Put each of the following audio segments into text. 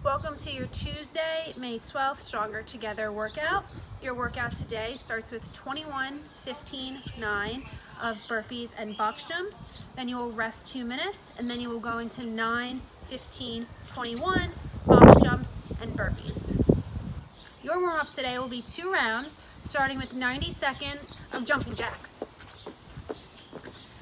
Welcome to your Tuesday, May 12th, Stronger Together workout. Your workout today starts with 21, 15, 9 of burpees and box jumps. Then you will rest 2 minutes, and then you will go into 9, 15, 21 box jumps and burpees. Your warm-up today will be 2 rounds, starting with 90 seconds of jumping jacks.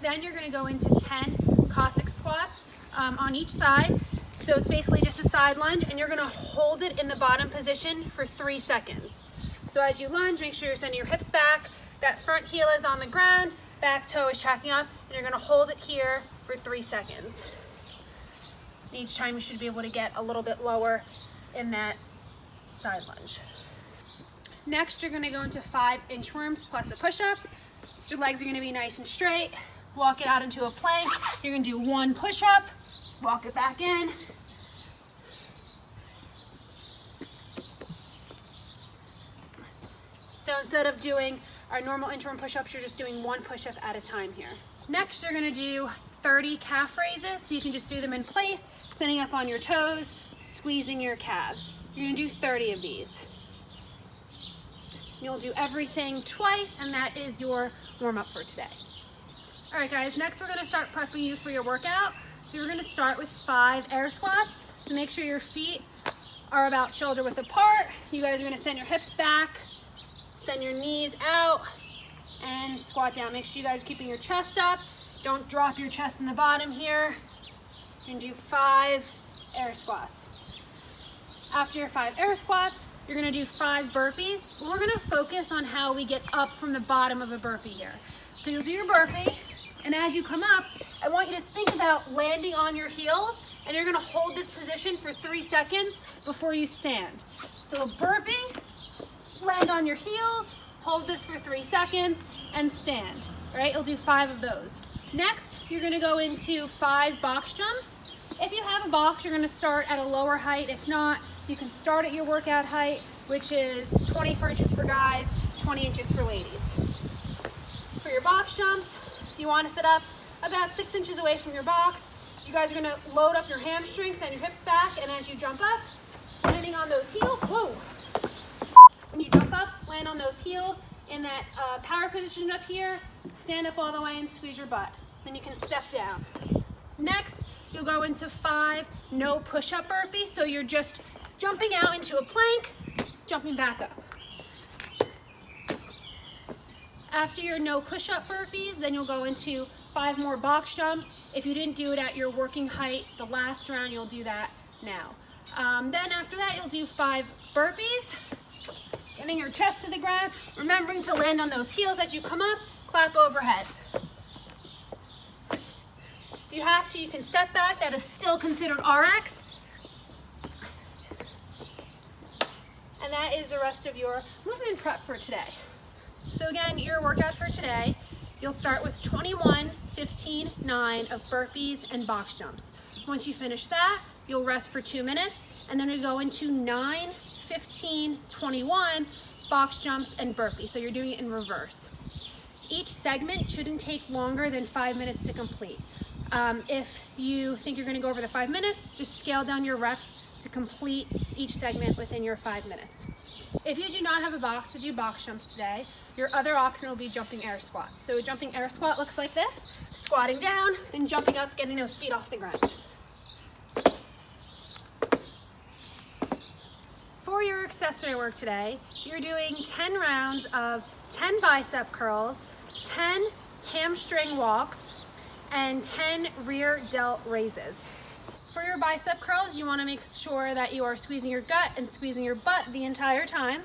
Then you're going to go into 10 Cossack squats on each side. So it's basically just a side lunge, and you're going to hold it in the bottom position for 3 seconds. So as you lunge, make sure you're sending your hips back, that front heel is on the ground, back toe is tracking up, and you're going to hold it here for 3 seconds. And each time you should be able to get a little bit lower in that side lunge. Next, you're going to go into 5 inchworms plus a push-up. Your legs are going to be nice and straight. Walk it out into a plank. You're going to do 1 push-up, walk it back in. So instead of doing our normal inchworm push-ups, you're just doing 1 push-up at a time here. Next, you're going to do 30 calf raises, so you can just do them in place, sitting up on your toes, squeezing your calves. You're going to do 30 of these. You'll do everything twice, and that is your warm-up for today. All right, guys, next we're going to start prepping you for your workout. So we're going to start with 5 air squats. So make sure your feet are about shoulder width apart. You guys are going to send your hips back, send your knees out, and squat down. Make sure you guys are keeping your chest up. Don't drop your chest in the bottom here. You're going to do 5 air squats. After your 5 air squats, you're going to do 5 burpees. We're going to focus on how we get up from the bottom of a burpee here. So you'll do your burpee, and as you come up, I want you to think about landing on your heels, and you're going to hold this position for 3 seconds before you stand. So a burpee, land on your heels, hold this for 3 seconds, and stand. All right, you'll do 5 of those. Next, you're going to go into 5 box jumps. If you have a box, you're going to start at a lower height. If not, you can start at your workout height, which is 24 inches for guys, 20 inches for ladies. For your box jumps, you want to sit up about 6 inches away from your box. You guys are going to load up your hamstrings, send your hips back, and as you jump up, landing on those heels, whoa. When you jump up, land on those heels in that power position up here, stand up all the way and squeeze your butt. Then you can step down. Next, you'll go into 5 no push-up burpees. So you're just jumping out into a plank, jumping back up. After your no push-up burpees, then you'll go into 5 more box jumps. If you didn't do it at your working height the last round, you'll do that now. Then after that, you'll do 5 burpees, getting your chest to the ground, remembering to land on those heels as you come up, clap overhead. If you have to, you can step back. That is still considered RX. And that is the rest of your movement prep for today. So again, your workout for today, you'll start with 21, 15, 9 of burpees and box jumps. Once you finish that, you'll rest for 2 minutes, and then we go into 9, 15, 21 box jumps and burpees. So you're doing it in reverse. Each segment shouldn't take longer than 5 minutes to complete. If you think you're going to go over the 5 minutes, just scale down your reps to complete each segment within your 5 minutes. If you do not have a box to do box jumps today, your other option will be jumping air squats. So a jumping air squat looks like this: squatting down, then jumping up, getting those feet off the ground. For your accessory work today, you're doing 10 rounds of 10 bicep curls, 10 hamstring walks, and 10 rear delt raises. For your bicep curls, you want to make sure that you are squeezing your gut and squeezing your butt the entire time.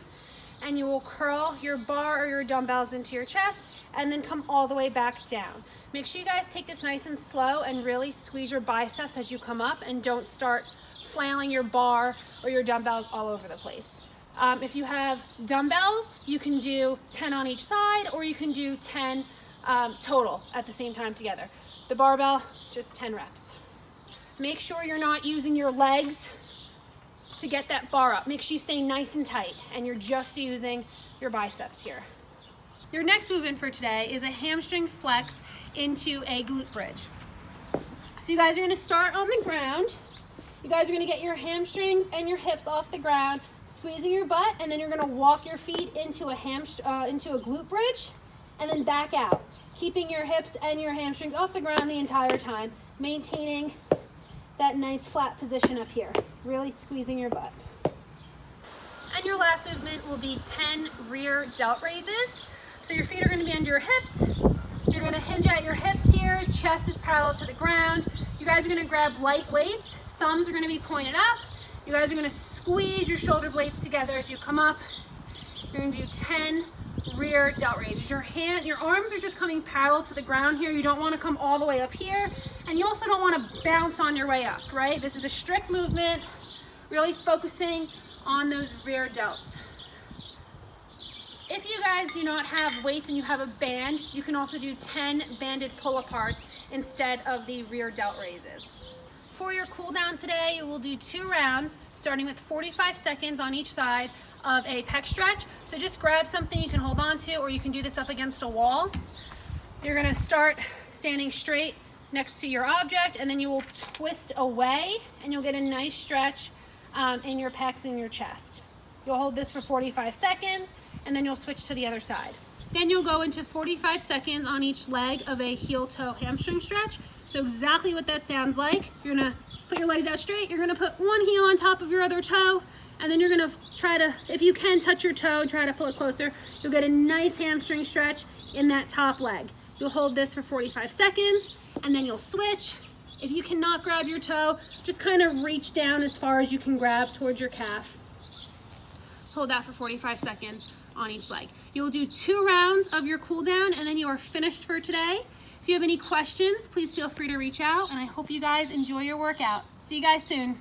And you will curl your bar or your dumbbells into your chest and then come all the way back down. Make sure you guys take this nice and slow and really squeeze your biceps as you come up, and don't start flailing your bar or your dumbbells all over the place. If you have dumbbells, you can do 10 on each side, or you can do 10 total at the same time together. The barbell, just 10 reps. Make sure you're not using your legs to get that bar up. Make sure you stay nice and tight, and you're just using your biceps here. Your next movement for today is a hamstring flex into a glute bridge. So you guys are going to start on the ground, You guys are gonna get your hamstrings and your hips off the ground, squeezing your butt, and then you're gonna walk your feet into a glute bridge, and then back out, keeping your hips and your hamstrings off the ground the entire time, maintaining that nice flat position up here, really squeezing your butt. And your last movement will be 10 rear delt raises. So your feet are gonna be under your hips. You're gonna hinge at your hips here, chest is parallel to the ground. You guys are gonna grab light weights, thumbs are gonna be pointed up. You guys are gonna squeeze your shoulder blades together as you come up. You're gonna do 10 rear delt raises. Your arms are just coming parallel to the ground here. You don't wanna come all the way up here, and you also don't wanna bounce on your way up, right? This is a strict movement, really focusing on those rear delts. If you guys do not have weights and you have a band, you can also do 10 banded pull-aparts instead of the rear delt raises. For your cool down today, you will do 2 rounds, starting with 45 seconds on each side of a pec stretch. So just grab something you can hold on to, or you can do this up against a wall. You're gonna start standing straight next to your object, and then you will twist away, and you'll get a nice stretch in your pecs and your chest. You'll hold this for 45 seconds, and then you'll switch to the other side. Then you'll go into 45 seconds on each leg of a heel-toe hamstring stretch. So exactly what that sounds like. You're gonna put your legs out straight, you're gonna put one heel on top of your other toe, and then you're gonna try to, if you can, touch your toe and try to pull it closer. You'll get a nice hamstring stretch in that top leg. You'll hold this for 45 seconds, and then you'll switch. If you cannot grab your toe, just kind of reach down as far as you can grab towards your calf. Hold that for 45 seconds on each leg. You'll do 2 rounds of your cool down, and then you are finished for today. If you have any questions, please feel free to reach out, and I hope you guys enjoy your workout. See you guys soon.